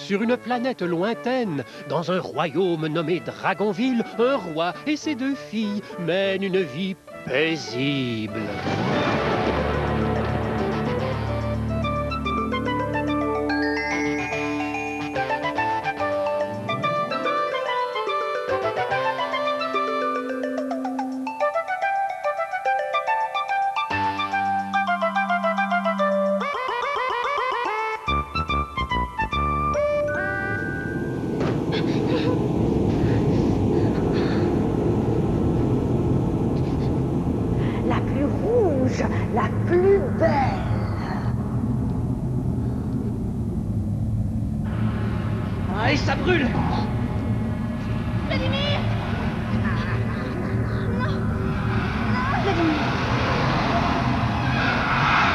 sur une planète lointaine, dans un royaume nommé Dragonville, un roi et ses 2 filles mènent une vie paisible. La plus belle. Aïe, ça brûle! Vladimir! Non! Vladimir!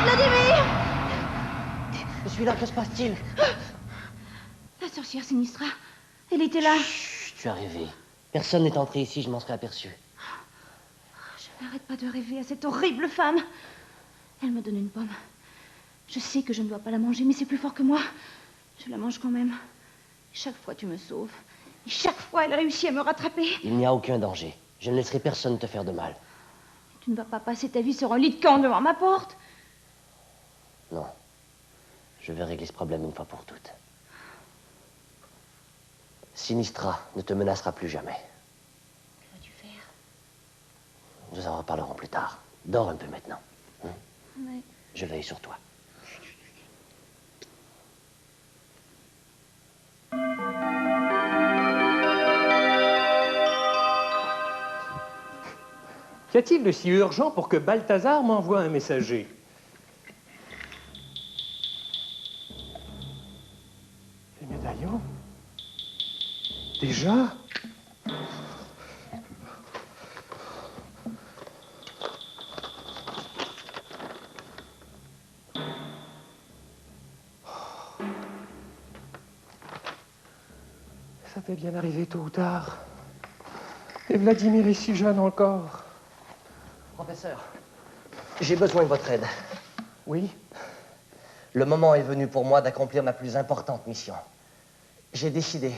Vladimir! Je suis là, que se passe-t-il? La sorcière Sinistra, elle était là. Chut, tu as rêvé. Personne n'est entré ici, je m'en serais aperçu. Je n'arrête pas de rêver à cette horrible femme. Elle me donne une pomme. Je sais que je ne dois pas la manger, mais c'est plus fort que moi. Je la mange quand même. Chaque fois, tu me sauves. Et chaque fois, elle réussit à me rattraper. Il n'y a aucun danger. Je ne laisserai personne te faire de mal. Tu ne vas pas passer ta vie sur un lit de camp devant ma porte. Non. Je vais régler ce problème une fois pour toutes. Sinistra ne te menacera plus jamais. Que vas-tu faire? Nous en reparlerons plus tard. Dors un peu maintenant. Mais... Je veille sur toi. Qu'y a-t-il de si urgent pour que Balthazar m'envoie un messager? Les médaillons? Déjà? Ça peut bien arriver tôt ou tard. Et Vladimir est si jeune encore. Professeur, j'ai besoin de votre aide. Oui? Le moment est venu pour moi d'accomplir ma plus importante mission. J'ai décidé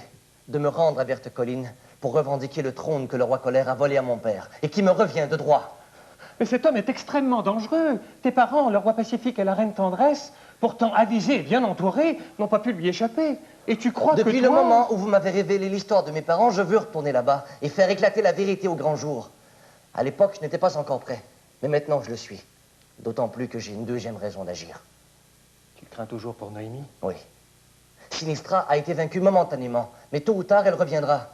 de me rendre à Verte Colline pour revendiquer le trône que le roi Colère a volé à mon père et qui me revient de droit. Mais cet homme est extrêmement dangereux. Tes parents, le roi Pacifique et la reine Tendresse, pourtant avisés et bien entourés, n'ont pas pu lui échapper. Et tu crois que Depuis le moment où vous m'avez révélé l'histoire de mes parents, je veux retourner là-bas et faire éclater la vérité au grand jour. À l'époque, je n'étais pas encore prêt. Mais maintenant, je le suis. D'autant plus que j'ai une deuxième raison d'agir. Tu crains toujours pour Noémie? Oui. Sinistra a été vaincue momentanément, mais tôt ou tard, elle reviendra.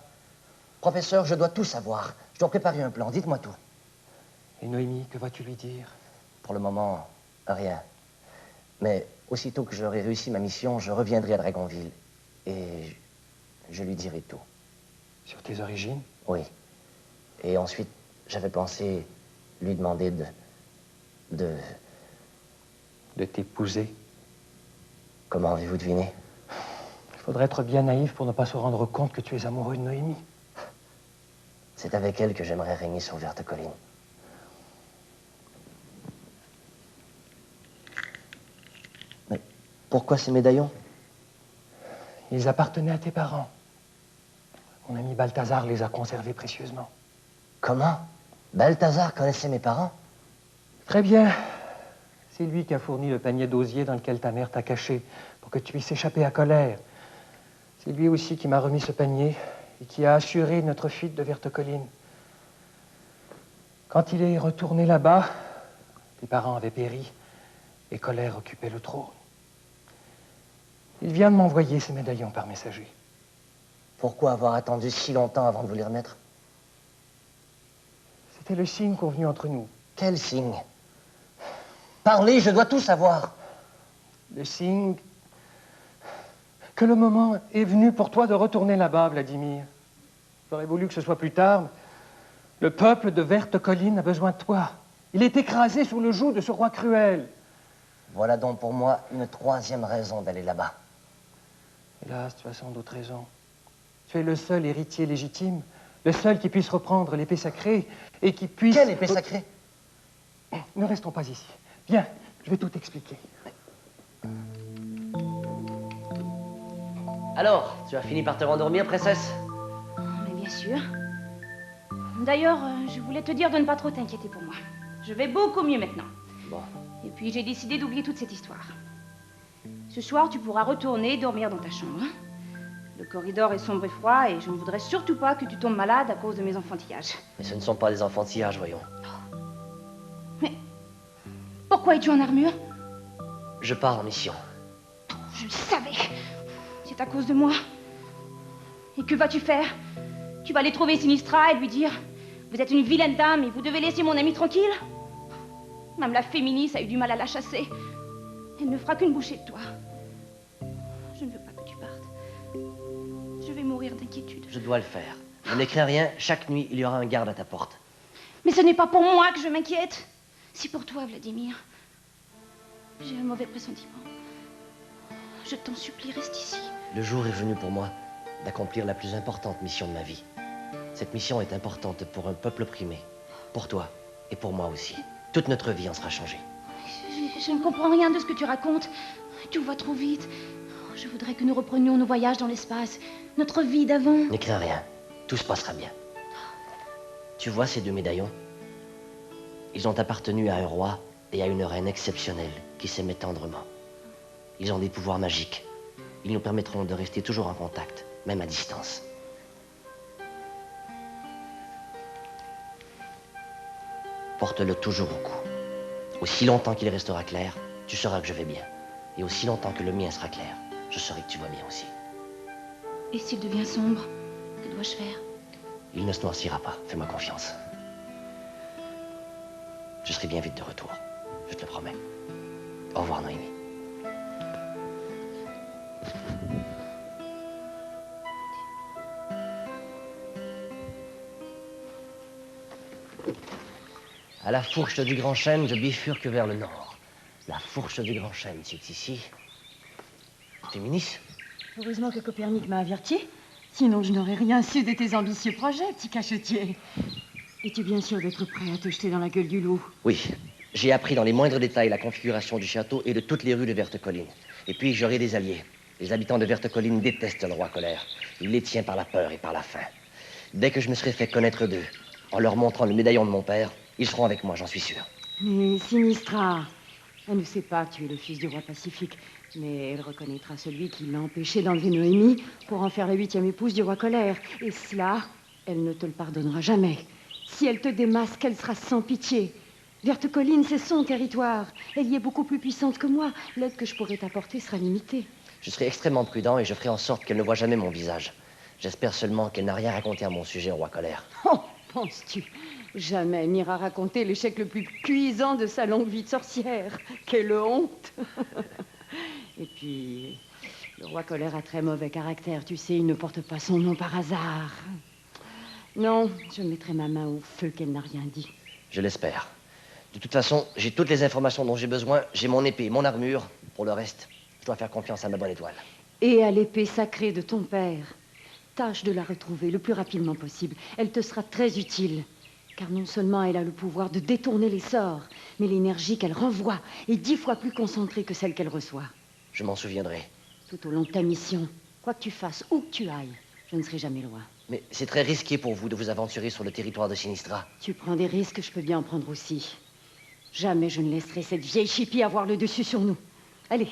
Professeur, je dois tout savoir. Je dois préparer un plan. Dites-moi tout. Et Noémie, que vas-tu lui dire? Pour le moment, rien. Mais aussitôt que j'aurai réussi ma mission, je reviendrai à Dragonville. Et je lui dirai tout. Sur tes origines? Oui. Et ensuite, j'avais pensé lui demander de t'épouser. Comment avez-vous deviné? Il faudrait être bien naïf pour ne pas se rendre compte que tu es amoureux de Noémie. C'est avec elle que j'aimerais régner sur Verte Colline. Mais pourquoi ces médaillons? Ils appartenaient à tes parents. Mon ami Balthazar les a conservés précieusement. Comment? Balthazar connaissait mes parents? Très bien. C'est lui qui a fourni le panier d'osier dans lequel ta mère t'a caché pour que tu puisses échapper à Colère. C'est lui aussi qui m'a remis ce panier et qui a assuré notre fuite de Verte Colline. Quand il est retourné là-bas, tes parents avaient péri et Colère occupait le trône. Il vient de m'envoyer ces médaillons par messager. Pourquoi avoir attendu si longtemps avant de vous les remettre? C'était le signe convenu entre nous. Quel signe? Parlez, je dois tout savoir. Le signe que le moment est venu pour toi de retourner là-bas, Vladimir. J'aurais voulu que ce soit plus tard. Le peuple de Verte Colline a besoin de toi. Il est écrasé sous le joug de ce roi cruel. Voilà donc pour moi une troisième raison d'aller là-bas. Hélas, tu as sans doute raison. Tu es le seul héritier légitime, le seul qui puisse reprendre l'épée sacrée et qui puisse... Quelle épée sacrée? Ne restons pas ici. Viens, je vais tout expliquer. Alors, tu as fini par te rendormir, princesse? Mais bien sûr. D'ailleurs, je voulais te dire de ne pas trop t'inquiéter pour moi. Je vais beaucoup mieux maintenant. Bon. Et puis j'ai décidé d'oublier toute cette histoire. Ce soir, tu pourras retourner dormir dans ta chambre. Hein. Le corridor est sombre et froid et je ne voudrais surtout pas que tu tombes malade à cause de mes enfantillages. Mais ce ne sont pas des enfantillages, voyons. Mais pourquoi es-tu en armure? Je pars en mission. Je le savais. C'est à cause de moi. Et que vas-tu faire? Tu vas aller trouver Sinistra et lui dire: vous êtes une vilaine dame et vous devez laisser mon ami tranquille? Même la féministe a eu du mal à la chasser. Elle ne fera qu'une bouchée de toi. Je ne veux pas que tu partes. Je vais mourir d'inquiétude. Je dois le faire. Ne m'écris rien, chaque nuit, il y aura un garde à ta porte. Mais ce n'est pas pour moi que je m'inquiète. C'est pour toi, Vladimir. J'ai un mauvais pressentiment. Je t'en supplie, reste ici. Le jour est venu pour moi d'accomplir la plus importante mission de ma vie. Cette mission est importante pour un peuple opprimé, pour toi et pour moi aussi. Toute notre vie en sera changée. Je ne comprends rien de ce que tu racontes. Tout va trop vite. Je voudrais que nous reprenions nos voyages dans l'espace, notre vie d'avant. Ne crains rien, tout se passera bien. Tu vois ces 2 médaillons? Ils ont appartenu à un roi et à une reine exceptionnelle qui s'aimaient tendrement. Ils ont des pouvoirs magiques. Ils nous permettront de rester toujours en contact, même à distance. Porte-le toujours au cou. Aussi longtemps qu'il restera clair, tu sauras que je vais bien. Et aussi longtemps que le mien sera clair, je saurai que tu vas bien aussi. Et s'il devient sombre, que dois-je faire? Il ne se noircira pas, fais-moi confiance. Je serai bien vite de retour, je te le promets. Au revoir, Noémie. À la fourche du Grand Chêne, je bifurque vers le nord. La fourche du Grand Chêne, c'est ici. Féministe? Heureusement que Copernic m'a averti. Sinon, je n'aurais rien su de tes ambitieux projets, petit cachetier. Es-tu bien sûr d'être prêt à te jeter dans la gueule du loup? Oui. J'ai appris dans les moindres détails la configuration du château et de toutes les rues de Verte Colline. Et puis, j'aurai des alliés. Les habitants de Verte Colline détestent le roi Colère. Il les tient par la peur et par la faim. Dès que je me serai fait connaître d'eux, en leur montrant le médaillon de mon père, ils seront avec moi, j'en suis sûr. Mais Sinistra, elle ne sait pas que tu es le fils du roi Pacifique, mais elle reconnaîtra celui qui l'a empêché d'enlever Noémie pour en faire la 8e épouse du roi Colère. Et cela, elle ne te le pardonnera jamais. Si elle te démasque, elle sera sans pitié. Verte Colline, c'est son territoire. Elle y est beaucoup plus puissante que moi. L'aide que je pourrais t'apporter sera limitée. Je serai extrêmement prudent et je ferai en sorte qu'elle ne voie jamais mon visage. J'espère seulement qu'elle n'a rien raconté à mon sujet au roi Colère. Oh, penses-tu? Jamais elle n'ira raconter l'échec le plus cuisant de sa longue vie de sorcière. Quelle honte! Et puis, le roi Colère a très mauvais caractère. Tu sais, il ne porte pas son nom par hasard. Non, je mettrai ma main au feu qu'elle n'a rien dit. Je l'espère. De toute façon, j'ai toutes les informations dont j'ai besoin. J'ai mon épée, mon armure. Pour le reste, je dois faire confiance à ma bonne étoile. Et à l'épée sacrée de ton père. Tâche de la retrouver le plus rapidement possible. Elle te sera très utile. Car non seulement elle a le pouvoir de détourner les sorts, mais l'énergie qu'elle renvoie est 10 fois plus concentrée que celle qu'elle reçoit. Je m'en souviendrai. Tout au long de ta mission, quoi que tu fasses, où que tu ailles, je ne serai jamais loin. Mais c'est très risqué pour vous de vous aventurer sur le territoire de Sinistra. Tu prends des risques, je peux bien en prendre aussi. Jamais je ne laisserai cette vieille chipie avoir le dessus sur nous. Allez,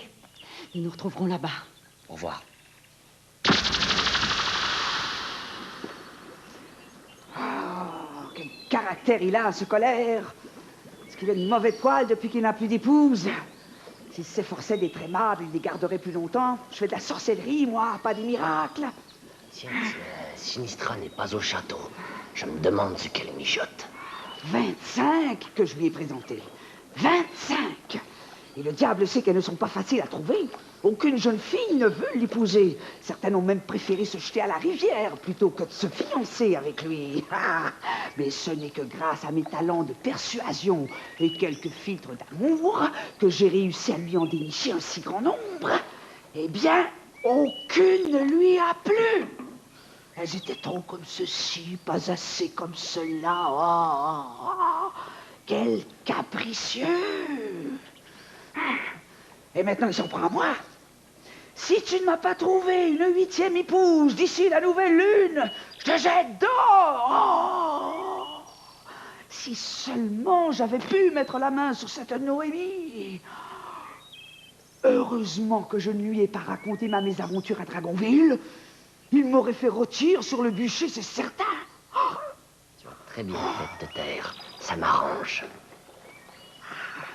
nous nous retrouverons là-bas. Au revoir. Quel caractère il a, ce Colère. Est-ce qu'il a de mauvais poils depuis qu'il n'a plus d'épouse? S'il s'efforçait d'être aimable, il les garderait plus longtemps. Je fais de la sorcellerie, moi, pas des miracles. Tiens, Sinistra n'est pas au château. Je me demande ce qu'elle mijote. 25 que je lui ai présenté. 25. Et le diable sait qu'elles ne sont pas faciles à trouver. Aucune jeune fille ne veut l'épouser. Certaines ont même préféré se jeter à la rivière plutôt que de se fiancer avec lui. Ah, mais ce n'est que grâce à mes talents de persuasion et quelques filtres d'amour que j'ai réussi à lui en dénicher un si grand nombre. Eh bien, aucune ne lui a plu. Elles étaient trop comme ceci, pas assez comme cela. Oh, quel capricieux! Et maintenant, il s'en prend à moi. Si tu ne m'as pas trouvé une 8e épouse d'ici la nouvelle lune, je te jette dehors. Oh, si seulement j'avais pu mettre la main sur cette Noémie. Heureusement que je ne lui ai pas raconté ma mésaventure à Dragonville. Il m'aurait fait rôtir sur le bûcher, c'est certain. Oh. Tu as très bien fait de te taire. Ça m'arrange.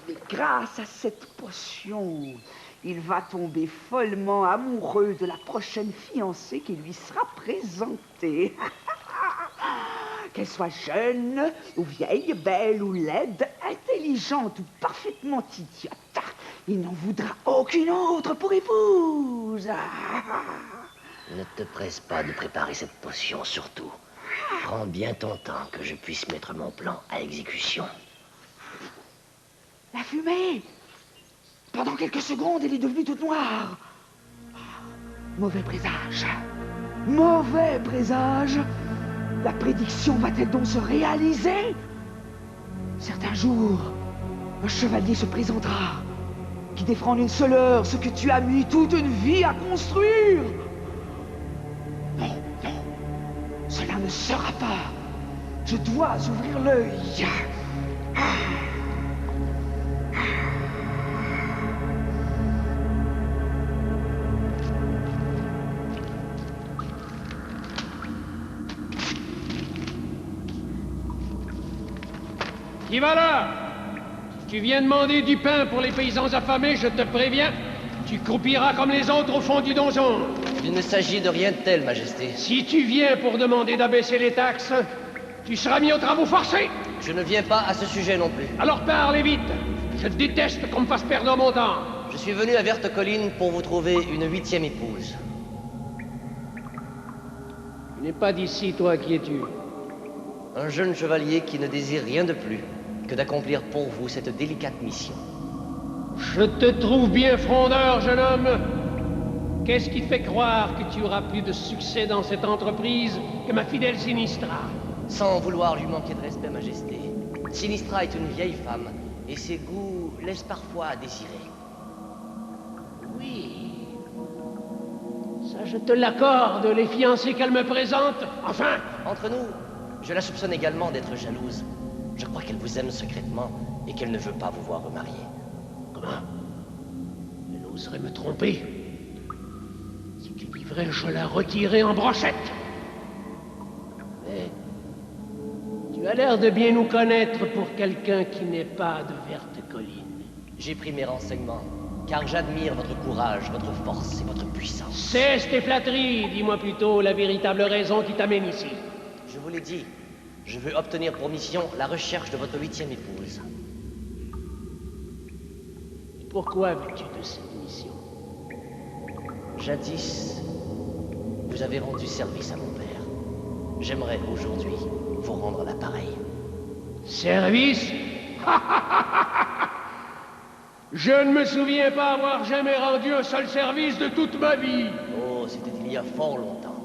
Mais grâce à cette potion, il va tomber follement amoureux de la prochaine fiancée qui lui sera présentée. Qu'elle soit jeune ou vieille, belle ou laide, intelligente ou parfaitement idiote, il n'en voudra aucune autre pour épouse. Ne te presse pas de préparer cette potion, surtout. Prends bien ton temps que je puisse mettre mon plan à exécution. La fumée. Pendant quelques secondes, elle est devenue toute noire. Mauvais présage. Mauvais présage. La prédiction va-t-elle donc se réaliser? Certains jours, un chevalier se présentera qui défend en une seule heure ce que tu as mis toute une vie à construire. Non, non, cela ne sera pas. Je dois ouvrir l'œil. Qui va là? Si tu viens demander du pain pour les paysans affamés, je te préviens, tu croupiras comme les autres au fond du donjon. Il ne s'agit de rien de tel, Majesté. Si tu viens pour demander d'abaisser les taxes, tu seras mis aux travaux forcés. Je ne viens pas à ce sujet non plus. Alors parle vite. Je déteste qu'on me fasse perdre mon temps. Je suis venu à Verte Colline pour vous trouver une 8e épouse. Tu n'es pas d'ici, toi, qui es-tu? Un jeune chevalier qui ne désire rien de plus que d'accomplir pour vous cette délicate mission. Je te trouve bien frondeur, jeune homme. Qu'est-ce qui te fait croire que tu auras plus de succès dans cette entreprise que ma fidèle Sinistra? Sans vouloir lui manquer de respect, Majesté, Sinistra est une vieille femme, et ses goûts laissent parfois à désirer. Oui. Ça, je te l'accorde, les fiancés qu'elle me présente. Enfin, Entre nous, je la soupçonne également d'être jalouse. Je crois qu'elle vous aime secrètement et qu'elle ne veut pas vous voir remarier. comment? Elle oserait me tromper. Si tu vivrais, je la retirerais en brochette. Mais tu as l'air de bien nous connaître pour quelqu'un qui n'est pas de Verte Colline. J'ai pris mes renseignements, car j'admire votre courage, votre force et votre puissance. Cesse tes flatteries, dis-moi plutôt la véritable raison qui t'amène ici. Je vous l'ai dit, je veux obtenir pour mission la recherche de votre 8e épouse. Pourquoi veux-tu de cette mission? Jadis, vous avez rendu service à mon père. J'aimerais aujourd'hui vous rendre l'appareil. Service? Je ne me souviens pas avoir jamais rendu un seul service de toute ma vie. Oh, c'était il y a fort longtemps,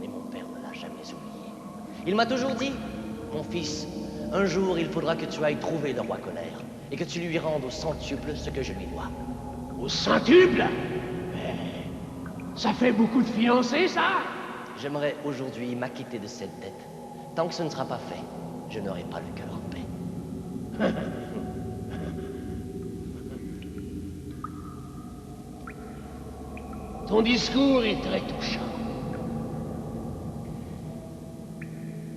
mais mon père ne l'a jamais oublié. Il m'a toujours dit, mon fils, un jour il faudra que tu ailles trouver le roi Colère et que tu lui rendes au centuple ce que je lui dois. Au centuple? Mais ça fait beaucoup de fiancés, ça? J'aimerais aujourd'hui m'acquitter de cette dette. Tant que ce ne sera pas fait, je n'aurai pas le cœur en paix. Ton discours est très touchant.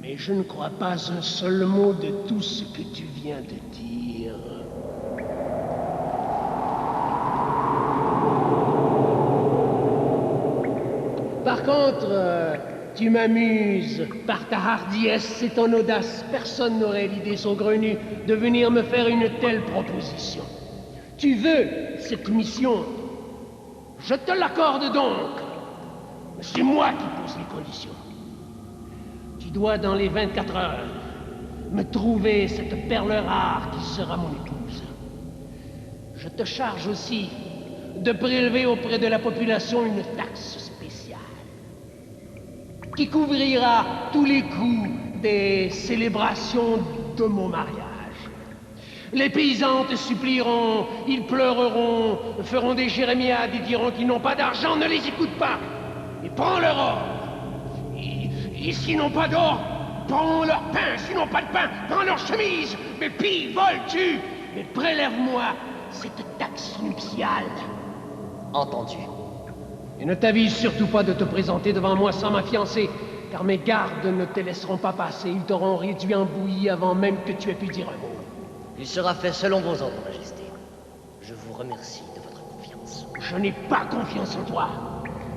Mais je ne crois pas un seul mot de tout ce que tu viens de dire. Par contre, tu m'amuses. Par ta hardiesse et ton audace, personne n'aurait l'idée saugrenue de venir me faire une telle proposition. Tu veux cette mission? Je te l'accorde donc. C'est moi qui pose les conditions. Tu dois, dans les 24 heures, me trouver cette perle rare qui sera mon épouse. Je te charge aussi de prélever auprès de la population une taxe spéciale qui couvrira tous les coûts des célébrations de mon mariage. Les paysans te supplieront, ils pleureront, feront des jérémiades et diront qu'ils n'ont pas d'argent, ne les écoute pas. Et prends leur or. Et s'ils n'ont pas d'or, prends leur pain. S'ils n'ont pas de pain, prends leur chemise. Mais pille, vole, tue. Mais prélève-moi cette taxe nuptiale. Entendu. Et ne t'avise surtout pas de te présenter devant moi sans ma fiancée, car mes gardes ne te laisseront pas passer. Ils t'auront réduit en bouillie avant même que tu aies pu dire un mot. Il sera fait selon vos ordres, Majesté. Je vous remercie de votre confiance. Je n'ai pas confiance en toi.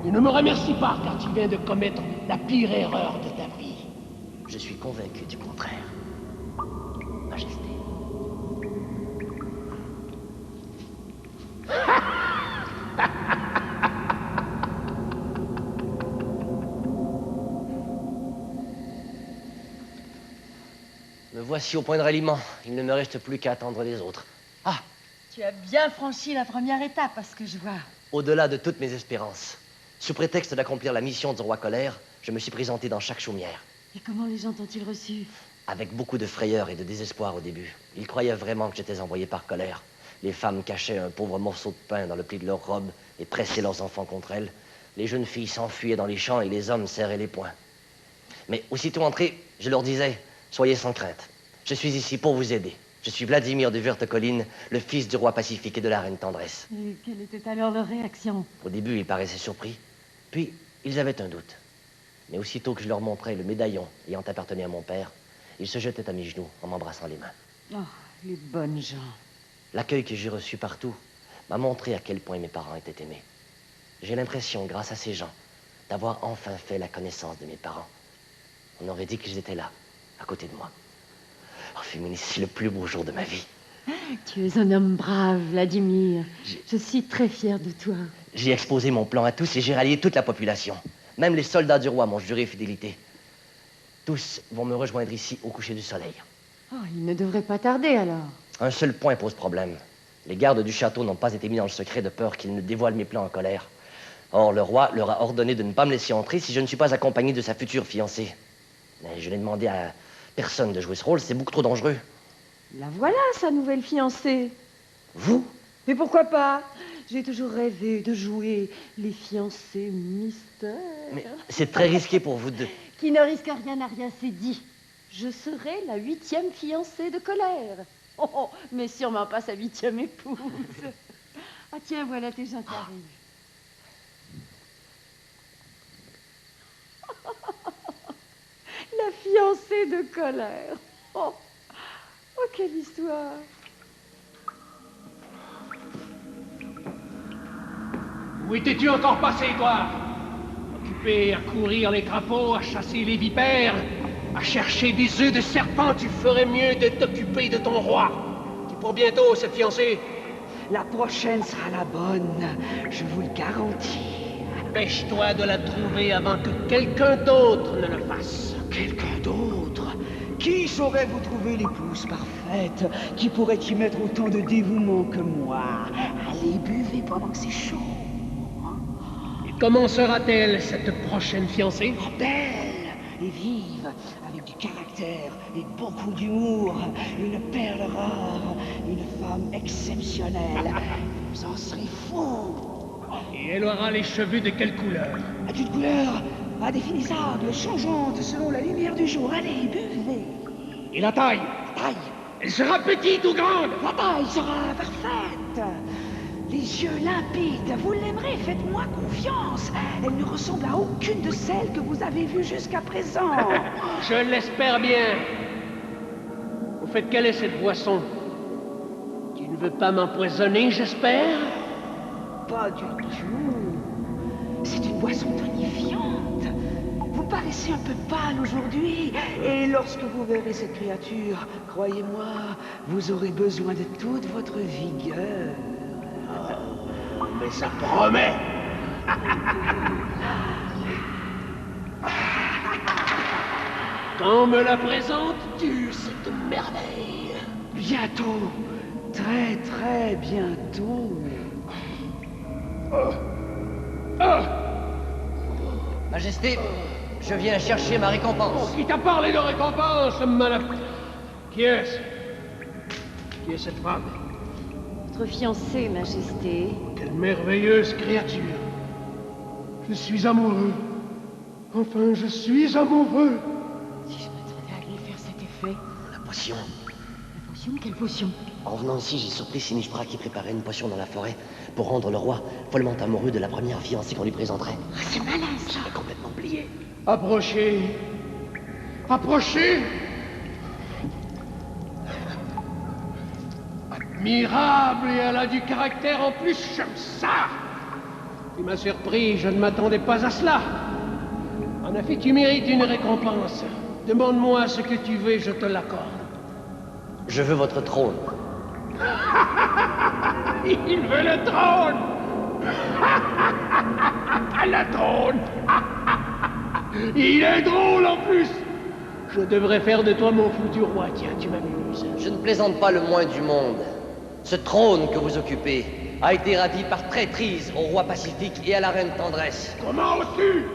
Et ne me remercie pas, car tu viens de commettre la pire erreur de ta vie. Je suis convaincu du contraire, Majesté. Me voici au point de ralliement. Il ne me reste plus qu'à attendre les autres. Ah, Tu as bien franchi la première étape, à ce que je vois. au-delà de toutes mes espérances, sous prétexte d'accomplir la mission du roi Colère, je me suis présenté dans chaque chaumière. Et comment les gens t'ont-ils reçu? Avec beaucoup de frayeur et de désespoir au début. Ils croyaient vraiment que j'étais envoyé par Colère. Les femmes cachaient un pauvre morceau de pain dans le pli de leur robe et pressaient leurs enfants contre elles. Les jeunes filles s'enfuyaient dans les champs et les hommes serraient les poings. Mais aussitôt entrés, je leur disais, soyez sans crainte. Je suis ici pour vous aider. Je suis Vladimir de Verte-Colline, le fils du roi pacifique et de la reine Tendresse. Et quelle était alors leur réaction? Au début, ils paraissaient surpris. Puis, ils avaient un doute. Mais aussitôt que je leur montrais le médaillon ayant appartenu à mon père, ils se jetaient à mes genoux en m'embrassant les mains. Oh, les bonnes gens. L'accueil que j'ai reçu partout m'a montré à quel point mes parents étaient aimés. J'ai l'impression, grâce à ces gens, d'avoir enfin fait la connaissance de mes parents. On aurait dit qu'ils étaient là, à côté de moi. Oh, Féminis, c'est le plus beau jour de ma vie. Tu es un homme brave, Vladimir. Je suis très fière de toi. J'ai exposé mon plan à tous et j'ai rallié toute la population. Même les soldats du roi m'ont juré fidélité. Tous vont me rejoindre ici au coucher du soleil. Oh, il ne devrait pas tarder alors. Un seul point pose problème. Les gardes du château n'ont pas été mis dans le secret de peur qu'ils ne dévoilent mes plans en colère. Or, le roi leur a ordonné de ne pas me laisser entrer si je ne suis pas accompagné de sa future fiancée. Mais je n'ai demandé à personne de jouer ce rôle, c'est beaucoup trop dangereux. La voilà, sa nouvelle fiancée. Vous? Mais pourquoi pas? J'ai toujours rêvé de jouer les fiancés mystères. Mais c'est très risqué pour vous deux. Qui ne risque rien n'a rien, c'est dit. Je serai la 8e fiancée de Colère. Oh, oh, mais sûrement pas sa 8e épouse. Ah tiens, voilà tes gens qui arrivent. La fiancée de Colère. Oh, oh, quelle histoire. Où étais-tu encore passé, toi? Occupé à courir les crapauds, à chasser les vipères, à chercher des œufs de serpent, tu ferais mieux de t'occuper de ton roi. C'est pour bientôt, cette fiancée. La prochaine sera la bonne, je vous le garantis. Dépêche-toi de la trouver avant que quelqu'un d'autre ne le fasse. Quelqu'un d'autre? Qui saurait vous trouver l'épouse parfaite? Qui pourrait y mettre autant de dévouement que moi? Allez, buvez pendant que c'est chaud. Et comment sera-t-elle, cette prochaine fiancée? Belle et vive, avec du caractère et beaucoup d'humour. Une perle rare, une femme exceptionnelle. Vous en serez fous. Et elle aura les cheveux de quelle couleur? À toute couleur, indéfinissable, changeante selon la lumière du jour. Allez, buvez. Et la taille? La taille, Elle sera petite ou grande? la taille sera parfaite. Les yeux limpides, vous l'aimerez, faites-moi confiance. Elle ne ressemble à aucune de celles que vous avez vues jusqu'à présent. Je l'espère bien. Au fait, quelle est cette boisson? Tu ne veux pas m'empoisonner, j'espère? Pas du tout. C'est une boisson tonifiante. Vous paraissez un peu pâle aujourd'hui, et lorsque vous verrez cette créature, croyez-moi, vous aurez besoin de toute votre vigueur. Mais ça promet. Quand me la présentes-tu, cette merveille? Bientôt, très très bientôt. Majesté, je viens chercher ma récompense. Qui t'a parlé de récompense, malade? Qui est-ce? Qui est cette femme? Votre fiancée, Majesté. Quelle merveilleuse créature. Je suis amoureux. Enfin, je suis amoureux. Si je m'attendais à lui faire cet effet. La potion. La potion? Quelle potion? En venant ici, j'ai surpris Sinistra qui préparait une potion dans la forêt pour rendre le roi follement amoureux de la première fiancée qu'on lui présenterait. Ah, c'est malin, ça. J'ai complètement oublié. Approchez. Approchez. Admirable, et elle a du caractère en plus, j'aime ça. Tu m'as surpris, je ne m'attendais pas à cela. En effet, tu mérites une récompense. Demande-moi ce que tu veux et je te l'accorde. Je veux votre trône. Il veut le trône. Le trône. Il est drôle en plus. Je devrais faire de toi mon futur roi. Tiens, tu m'amuses. Je ne plaisante pas le moins du monde. Ce trône que vous occupez a été ravi par traîtrise au roi Pacifique et à la reine Tendresse. Comment oses-tu?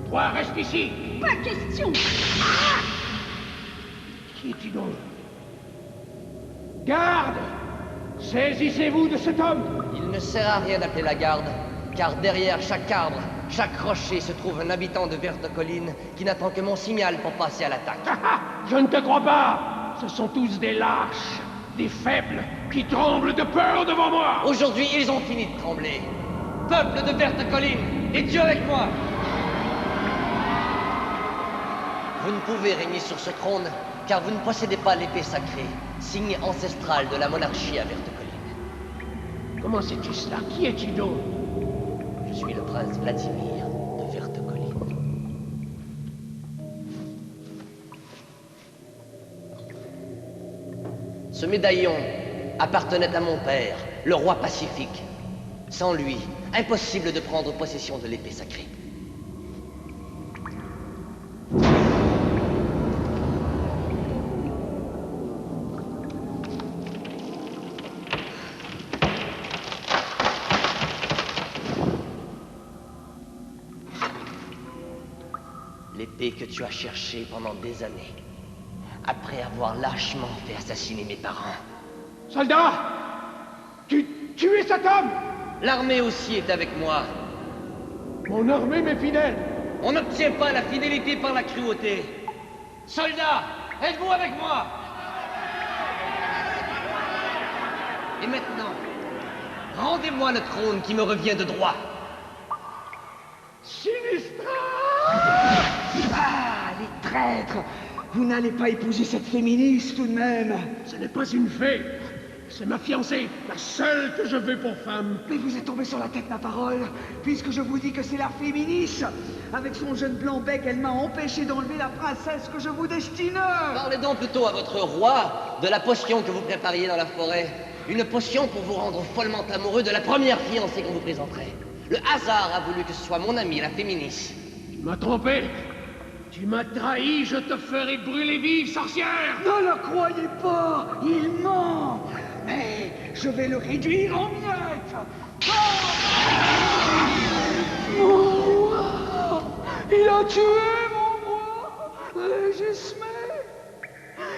Toi, reste ici. Pas question. Qui es-tu donc? Garde! Saisissez-vous de cet homme! Il ne sert à rien d'appeler la garde, car derrière chaque arbre, chaque rocher se trouve un habitant de Verte Colline qui n'attend que mon signal pour passer à l'attaque. Je ne te crois pas! Ce sont tous des lâches, des faibles, qui tremblent de peur devant moi! Aujourd'hui, ils ont fini de trembler. Peuple de Verte Colline, et Dieu avec moi! Vous ne pouvez régner sur ce trône, car vous ne possédez pas l'épée sacrée, signe ancestral de la monarchie à Verte Colline. Comment sais-tu cela? Qui es-tu donc? Je suis le prince Vladimir de Verte Colline. Ce médaillon appartenait à mon père, le roi Pacifique. Sans lui, impossible de prendre possession de l'épée sacrée. L'épée que tu as cherchée pendant des années, après avoir lâchement fait assassiner mes parents. Soldat! Tu es cet homme! L'armée aussi est avec moi. Mon armée m'est fidèle! On n'obtient pas la fidélité par la cruauté. Soldats, êtes-vous avec moi? Et maintenant, rendez-moi le trône qui me revient de droit. Sinistra! Ah, les traîtres! Vous n'allez pas épouser cette féministe tout de même. Ce n'est pas une fée. C'est ma fiancée, la seule que je veux pour femme. Mais vous êtes tombé sur la tête, ma parole, puisque je vous dis que c'est la féministe. Avec son jeune blanc bec, elle m'a empêché d'enlever la princesse que je vous destinais. Parlez donc plutôt à votre roi de la potion que vous prépariez dans la forêt. Une potion pour vous rendre follement amoureux de la première fiancée qu'on vous présenterait. Le hasard a voulu que ce soit mon amie, la féministe. Tu m'as trompé. Tu m'as trahi, je te ferai brûler vive, sorcière! Ne le croyez pas, il ment. Mais je vais le réduire en miettes. Mon roi! Il a tué mon roi, Régismé.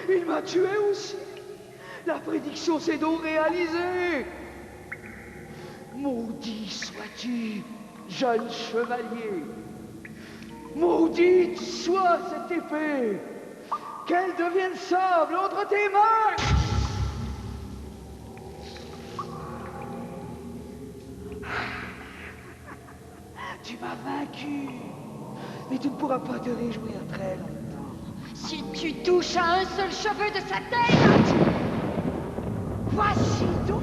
Il m'a tué aussi. La prédiction s'est donc réalisée. Maudit sois-tu, jeune chevalier. Maudite soit cette épée. Qu'elle devienne sable entre tes mains. Tu m'as vaincu. Mais tu ne pourras pas te réjouir très longtemps. Si tu touches à un seul cheveu de sa tête! Voici donc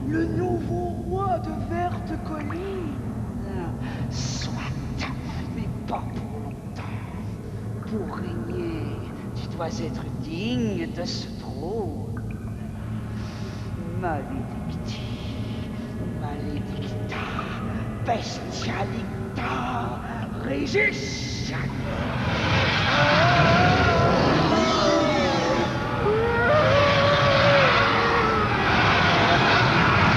le nouveau roi de Verte Colline. Soit, mais pas pour longtemps. Pour régner, tu dois être digne de ce trône. Maledicti, maledicta, bestialicta, régis.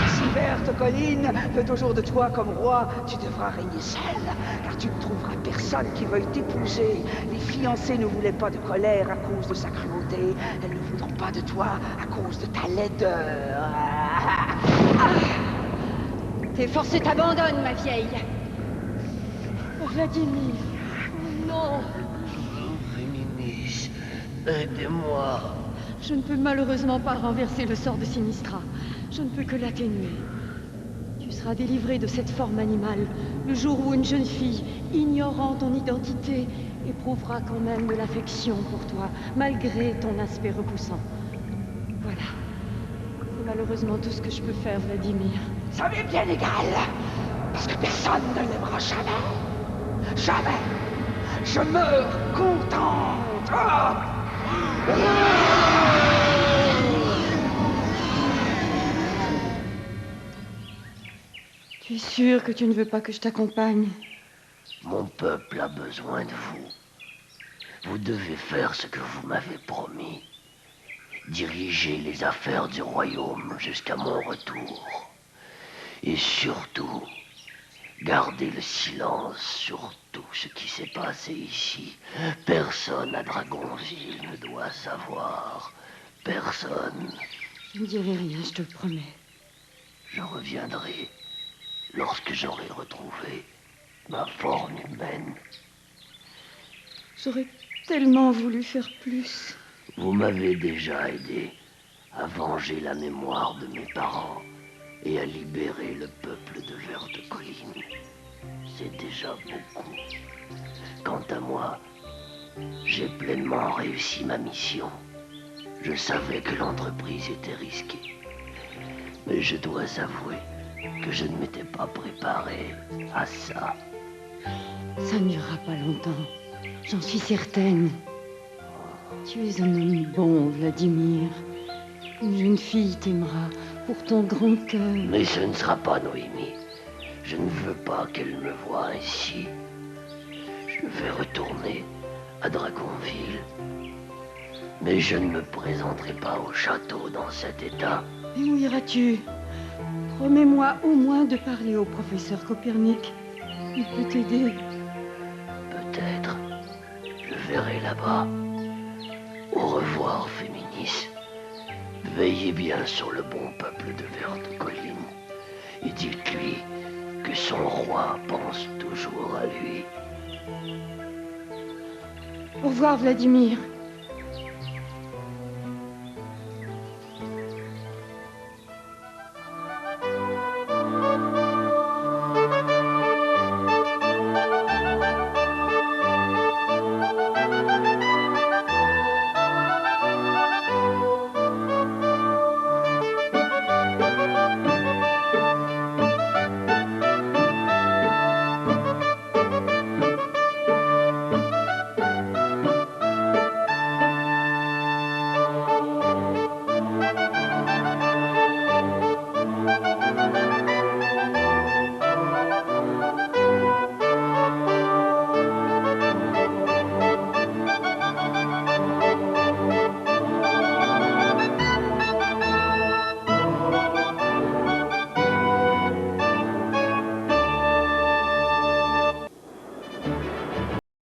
Si Verte Colline veut toujours de toi comme roi, tu devras régner seul, car tu ne trouveras personne qui veuille t'épouser. Les fiancés ne voulaient pas de colère à cause de sa cruauté. Elles ne voudront pas de toi à cause de ta laideur. Tes forces t'abandonnent, ma vieille. Vladimir, non. Féminis, aidez-moi. Je ne peux malheureusement pas renverser le sort de Sinistra. Je ne peux que l'atténuer. Tu seras délivré de cette forme animale le jour où une jeune fille, ignorant ton identité, éprouvera quand même de l'affection pour toi, malgré ton aspect repoussant. Voilà. C'est malheureusement tout ce que je peux faire, Vladimir. Ça m'est bien égal, parce que personne ne l'aimera jamais. Jamais. Je meurs contente. Tu es sûr que tu ne veux pas que je t'accompagne? Mon peuple a besoin de vous. Vous devez faire ce que vous m'avez promis. Diriger les affaires du royaume jusqu'à mon retour. Et surtout, gardez le silence sur tout ce qui s'est passé ici. Personne à Dragonville ne doit savoir. Personne. Je ne dirai rien, je te le promets. Je reviendrai lorsque j'aurai retrouvé ma forme humaine. J'aurais tellement voulu faire plus. Vous m'avez déjà aidé à venger la mémoire de mes parents et à libérer le peuple de Verte Colline. C'est déjà beaucoup. Quant à moi, j'ai pleinement réussi ma mission. Je savais que l'entreprise était risquée. Mais je dois avouer que je ne m'étais pas préparé à ça. Ça ne durera pas longtemps. J'en suis certaine. Tu es un homme bon, Vladimir. Une jeune fille t'aimera pour ton grand cœur. Mais ce ne sera pas Noémie. Je ne veux pas qu'elle me voie ainsi. Je vais retourner à Dragonville. Mais je ne me présenterai pas au château dans cet état. Et où iras-tu? Promets-moi au moins de parler au professeur Copernic. Il peut t'aider. Peut-être. Je verrai là-bas. Au revoir, Féminis. Veillez bien sur le bon peuple de Verte Colline. Et dites-lui que son roi pense toujours à lui. Au revoir, Vladimir.